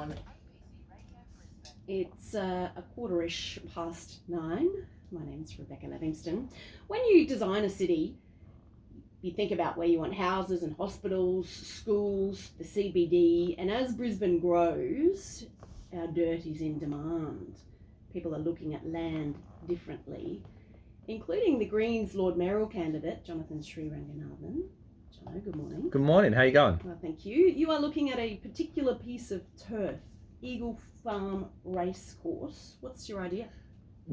on. It's a quarter-ish past 9. My name's Rebecca Livingston. When you design a city, you think about where you want houses and hospitals, schools, the CBD, and as Brisbane grows, our dirt is in demand. People are looking at land differently, including the Greens Lord Mayoral candidate, Jonathan Sriranganathan. Jono, good morning. Good morning, how you going? Well, thank you. You are looking at a particular piece of turf, Eagle Farm Racecourse. What's your idea?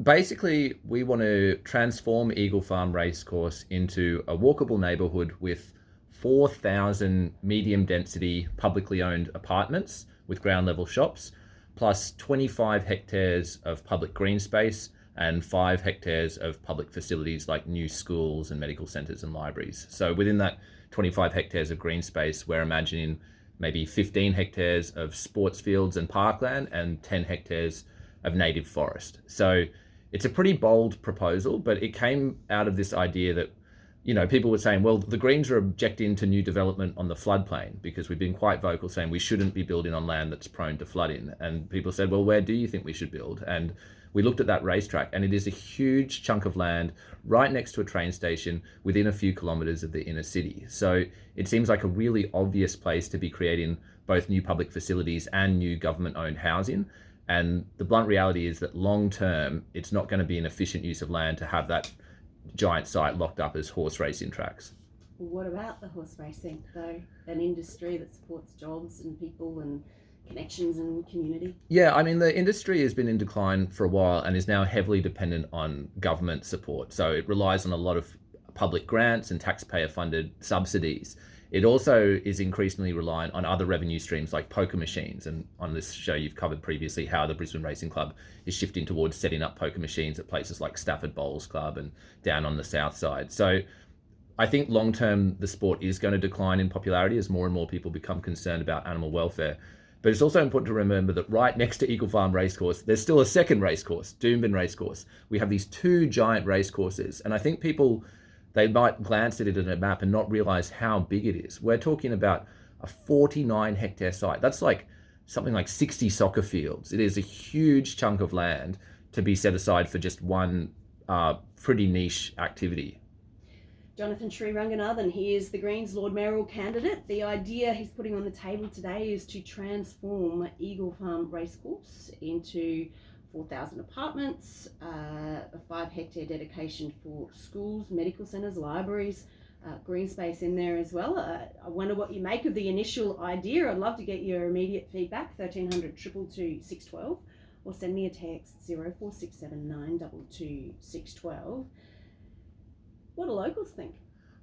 Basically, we want to transform Eagle Farm Racecourse into a walkable neighbourhood with 4,000 medium density publicly owned apartments with ground level shops, plus 25 hectares of public green space and 5 hectares of public facilities like new schools and medical centres and libraries. So within that 25 hectares of green space, we're imagining maybe 15 hectares of sports fields and parkland and 10 hectares of native forest. So it's a pretty bold proposal, but it came out of this idea that, you know, people were saying, well, the Greens are objecting to new development on the floodplain because we've been quite vocal saying we shouldn't be building on land that's prone to flooding. And people said, well, where do you think we should build? And we looked at that racetrack, and it is a huge chunk of land right next to a train station within a few kilometres of the inner city. So it seems like a really obvious place to be creating both new public facilities and new government-owned housing. And the blunt reality is that long term, it's not going to be an efficient use of land to have that giant site locked up as horse racing tracks. What about the horse racing, though? An industry that supports jobs and people and connections and community? Yeah, I mean, the industry has been in decline for a while and is now heavily dependent on government support. So it relies on a lot of public grants and taxpayer-funded subsidies. It also is increasingly reliant on other revenue streams like poker machines. And on this show, you've covered previously how the Brisbane Racing Club is shifting towards setting up poker machines at places like Stafford Bowls Club and down on the south side. So I think long-term, the sport is going to decline in popularity as more and more people become concerned about animal welfare. But it's also important to remember that right next to Eagle Farm Racecourse, there's still a second racecourse, Doomben Racecourse. We have these 2 giant racecourses. And I think people, they might glance at it in a map and not realize how big it is. We're talking about a 49 hectare site. That's like something like 60 soccer fields. It is a huge chunk of land to be set aside for just one pretty niche activity. Jonathan Sriranganathan, he is the Greens Lord Mayoral candidate. The idea he's putting on the table today is to transform Eagle Farm Racecourse into 4,000 apartments, a 5 hectare dedication for schools, medical centres, libraries, green space in there as well. I wonder what you make of the initial idea. I'd love to get your immediate feedback, 1300 222 612, or send me a text 0467 922 612. What do locals think?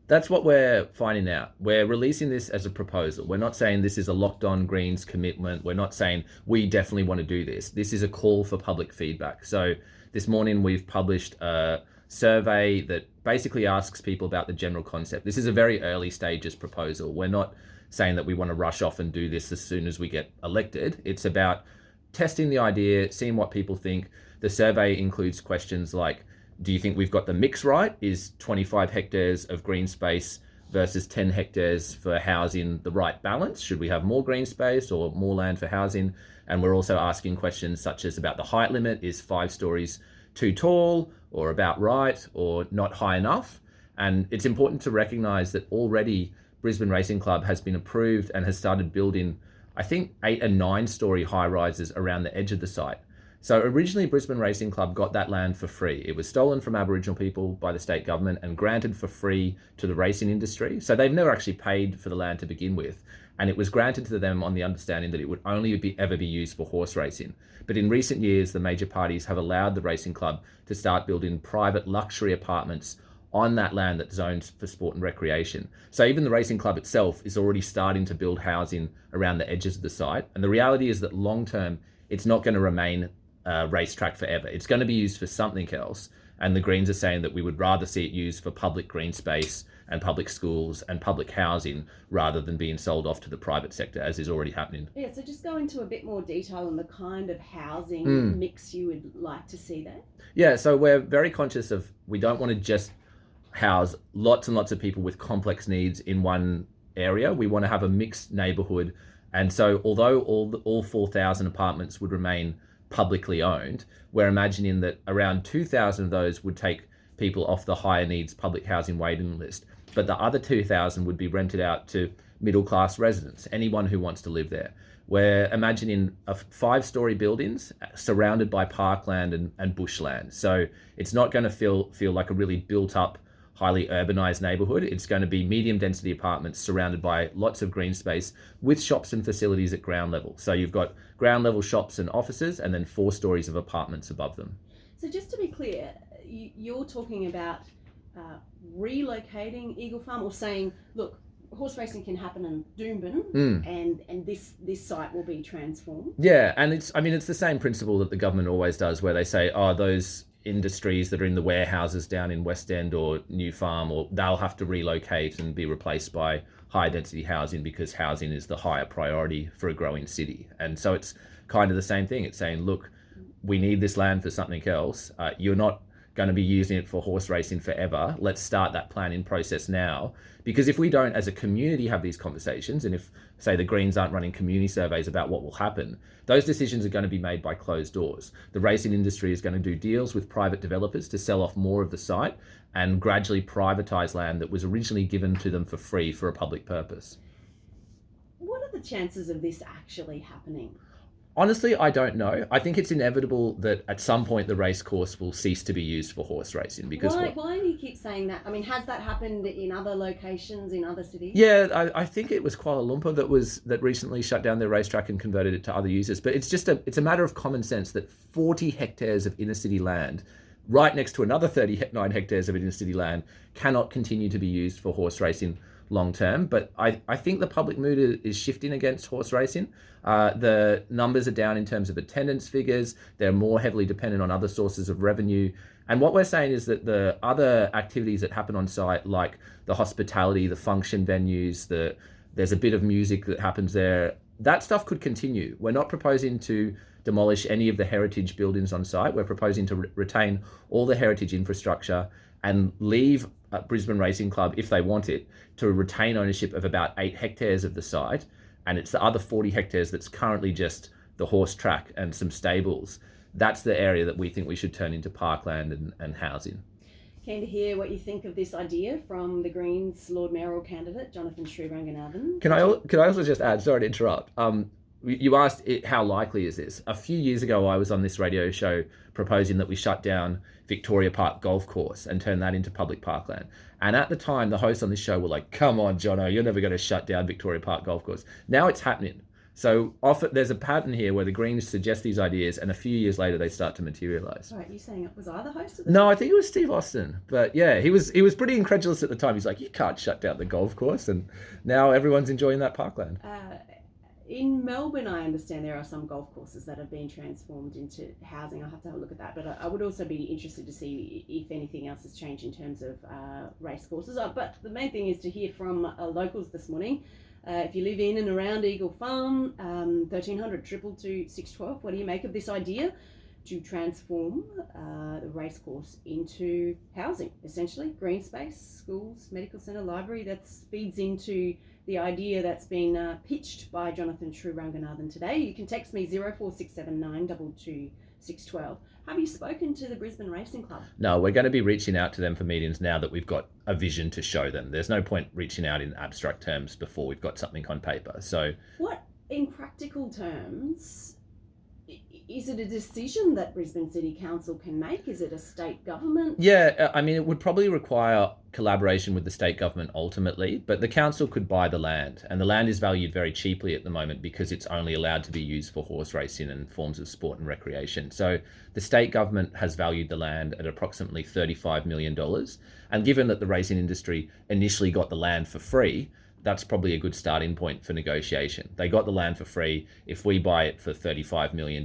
That's what we're finding out. We're releasing this as a proposal. We're not saying this is a locked on Greens commitment. We're not saying we definitely want to do this. This is a call for public feedback. So this morning we've published a survey that basically asks people about the general concept. This is a very early stages proposal. We're not saying that we want to rush off and do this as soon as we get elected. It's about testing the idea, seeing what people think. The survey includes questions like, do you think we've got the mix right? Is 25 hectares of green space versus 10 hectares for housing the right balance? Should we have more green space or more land for housing? And we're also asking questions such as about the height limit. Is 5 stories too tall or about right or not high enough? And it's important to recognize that already Brisbane Racing Club has been approved and has started building, I think, 8 and 9 story high rises around the edge of the site. So originally Brisbane Racing Club got that land for free. It was stolen from Aboriginal people by the state government and granted for free to the racing industry. So they've never actually paid for the land to begin with. And it was granted to them on the understanding that it would only ever be used for horse racing. But in recent years, the major parties have allowed the racing club to start building private luxury apartments on that land that's zoned for sport and recreation. So even the racing club itself is already starting to build housing around the edges of the site. And the reality is that long term, it's not going to remain racetrack forever. It's going to be used for something else. And the Greens are saying that we would rather see it used for public green space and public schools and public housing rather than being sold off to the private sector, as is already happening. Yeah, so just go into a bit more detail on the kind of housing mix you would like to see there. Yeah, so we're very conscious of, we don't want to just house lots and lots of people with complex needs in one area. We want to have a mixed neighbourhood And so although all 4,000 apartments would remain publicly owned, we're imagining that around 2,000 of those would take people off the higher needs public housing waiting list. But the other 2,000 would be rented out to middle class residents, anyone who wants to live there. We're imagining 5-story buildings surrounded by parkland and bushland. So it's not going to feel like a really built up, highly urbanized neighborhood. It's going to be medium density apartments surrounded by lots of green space with shops and facilities at ground level. So you've got ground level shops and offices and then 4 stories of apartments above them. So just to be clear, you're talking about relocating Eagle Farm, or saying, look, horse racing can happen in Doomben, and this site will be transformed. Yeah, and it's the same principle that the government always does, where they say, oh, those industries that are in the warehouses down in West End or New Farm, or they'll have to relocate and be replaced by high density housing because housing is the higher priority for a growing city. And so it's kind of the same thing. It's saying, look, we need this land for something else. You're not going to be using it for horse racing forever. Let's start that planning process now. Because if we don't, as a community, have these conversations, and if, say, the Greens aren't running community surveys about what will happen, those decisions are going to be made by closed doors. The racing industry is going to do deals with private developers to sell off more of the site and gradually privatise land that was originally given to them for free for a public purpose. What are the chances of this actually happening? Honestly, I don't know. I think it's inevitable that at some point the racecourse will cease to be used for horse racing. Because why do you keep saying that? I mean, has that happened in other locations, in other cities? Yeah, I think it was Kuala Lumpur that recently shut down their racetrack and converted it to other users. But it's a matter of common sense that 40 hectares of inner city land, right next to another 39 hectares of inner city land, cannot continue to be used for horse racing long term. But I think the public mood is shifting against horse racing. The numbers are down in terms of attendance figures. They're more heavily dependent on other sources of revenue. And what we're saying is that the other activities that happen on site, like the hospitality, the function venues, there's a bit of music that happens there, that stuff could continue. We're not proposing to demolish any of the heritage buildings on site. We're proposing to retain all the heritage infrastructure and leave Brisbane Racing Club, if they want it, to retain ownership of about 8 hectares of the site. And it's the other 40 hectares that's currently just the horse track and some stables. That's the area that we think we should turn into parkland and housing. Keen to hear what you think of this idea from the Greens Lord Mayoral candidate, Jonathan Sriranganathan. Can I also just add, sorry to interrupt, you asked how likely is this? A few years ago, I was on this radio show proposing that we shut down Victoria Park Golf Course and turn that into public parkland. And at the time, the hosts on this show were like, come on, Jono, you're never going to shut down Victoria Park Golf Course. Now it's happening. So often there's a pattern here where the Greens suggest these ideas and a few years later they start to materialise. Right, you saying was I the host of this? No, I think it was Steve Austin. But yeah, he was pretty incredulous at the time. He's like, you can't shut down the golf course. And now everyone's enjoying that parkland. In Melbourne, I understand there are some golf courses that have been transformed into housing. I'll have to have a look at that. But I would also be interested to see if anything else has changed in terms of race courses. But the main thing is to hear from locals this morning. If you live in and around Eagle Farm, 1300 222 612, what do you make of this idea to transform the racecourse into housing, essentially? Green space, schools, medical centre, library. That feeds into the idea that's been pitched by Jonathan Sriranganathan today. You can text me 0467 222 612. Have you spoken to the Brisbane Racing Club? No, we're going to be reaching out to them for meetings now that we've got a vision to show them. There's no point reaching out in abstract terms before we've got something on paper. So, what, in practical terms, is it a decision that Brisbane City Council can make? Is it a state government? Yeah, I mean, it would probably require collaboration with the state government ultimately, but the council could buy the land, and the land is valued very cheaply at the moment because it's only allowed to be used for horse racing and forms of sport and recreation. So the state government has valued the land at approximately $35 million. And given that the racing industry initially got the land for free, that's probably a good starting point for negotiation. They got the land for free. If we buy it for $35 million,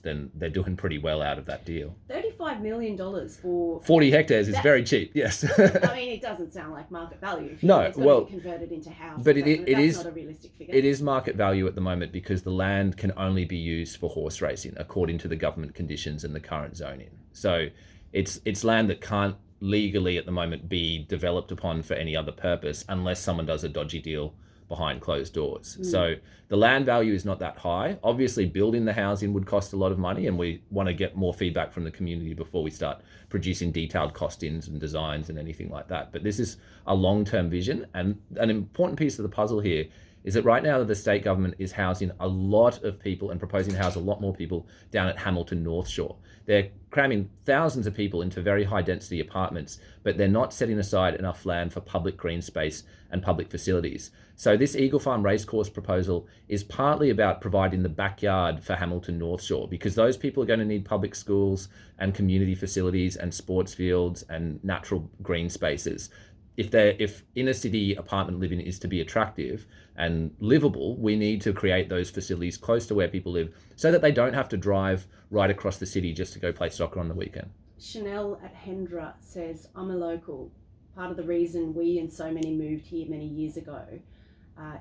then they're doing pretty well out of that deal. $35 million for 40 hectares is very cheap, yes. I mean, it doesn't sound like market value. No, it's well, be converted into housing. But that's not a realistic figure. It is market value at the moment because the land can only be used for horse racing according to the government conditions and the current zoning. So it's land that can't legally at the moment be developed upon for any other purpose unless someone does a dodgy deal behind closed doors. So the land value is not that high. Obviously, building the housing would cost a lot of money, and we want to get more feedback from the community before we start producing detailed costings and designs and anything like that. But this is a long-term vision, and an important piece of the puzzle here is that right now the state government is housing a lot of people and proposing to house a lot more people down at Hamilton North Shore. They're cramming thousands of people into very high density apartments, but they're not setting aside enough land for public green space and public facilities. So this Eagle Farm Racecourse proposal is partly about providing the backyard for Hamilton North Shore, because those people are going to need public schools and community facilities and sports fields and natural green spaces. If inner city apartment living is to be attractive and livable, we need to create those facilities close to where people live so that they don't have to drive right across the city just to go play soccer on the weekend. Chanel at Hendra says, I'm a local. Part of the reason we and so many moved here many years ago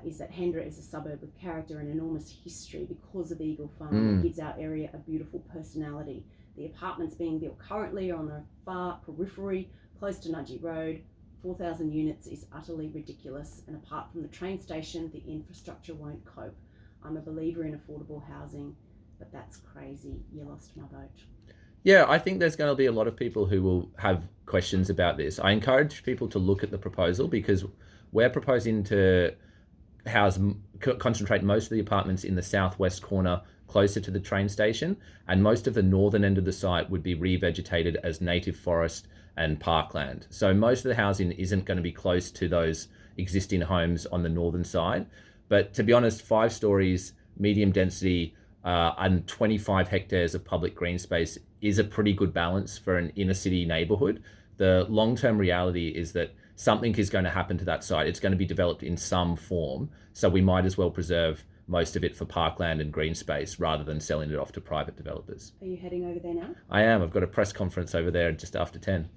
is that Hendra is a suburb with character and enormous history because of Eagle Farm. It gives our area a beautiful personality. The apartments being built currently are on the far periphery, close to Nudgee Road. 4,000 units is utterly ridiculous, and apart from the train station, the infrastructure won't cope. I'm a believer in affordable housing, but that's crazy. You lost my vote. Yeah, I think there's going to be a lot of people who will have questions about this. I encourage people to look at the proposal, because we're proposing to concentrate most of the apartments in the southwest corner, closer to the train station, and most of the northern end of the site would be revegetated as native forest and parkland. So most of the housing isn't going to be close to those existing homes on the northern side. But to be honest, 5 stories, medium density, and 25 hectares of public green space is a pretty good balance for an inner city neighbourhood. The long-term reality is that something is going to happen to that site. It's going to be developed in some form. So we might as well preserve most of it for parkland and green space rather than selling it off to private developers. Are you heading over there now? I am. I've got a press conference over there just after 10.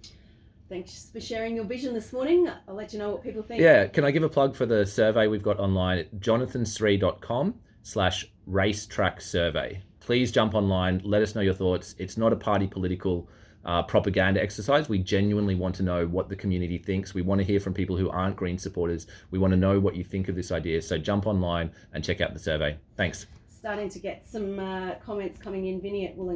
Thanks for sharing your vision this morning. I'll let you know what people think. Yeah, can I give a plug for the survey we've got online at jonathansree.com/racetrack survey. Please jump online, let us know your thoughts. It's not a party political propaganda exercise. We genuinely want to know what the community thinks. We want to hear from people who aren't Green supporters. We want to know what you think of this idea. So jump online and check out the survey. Thanks. Starting to get some comments coming in. Vinny at Wollongong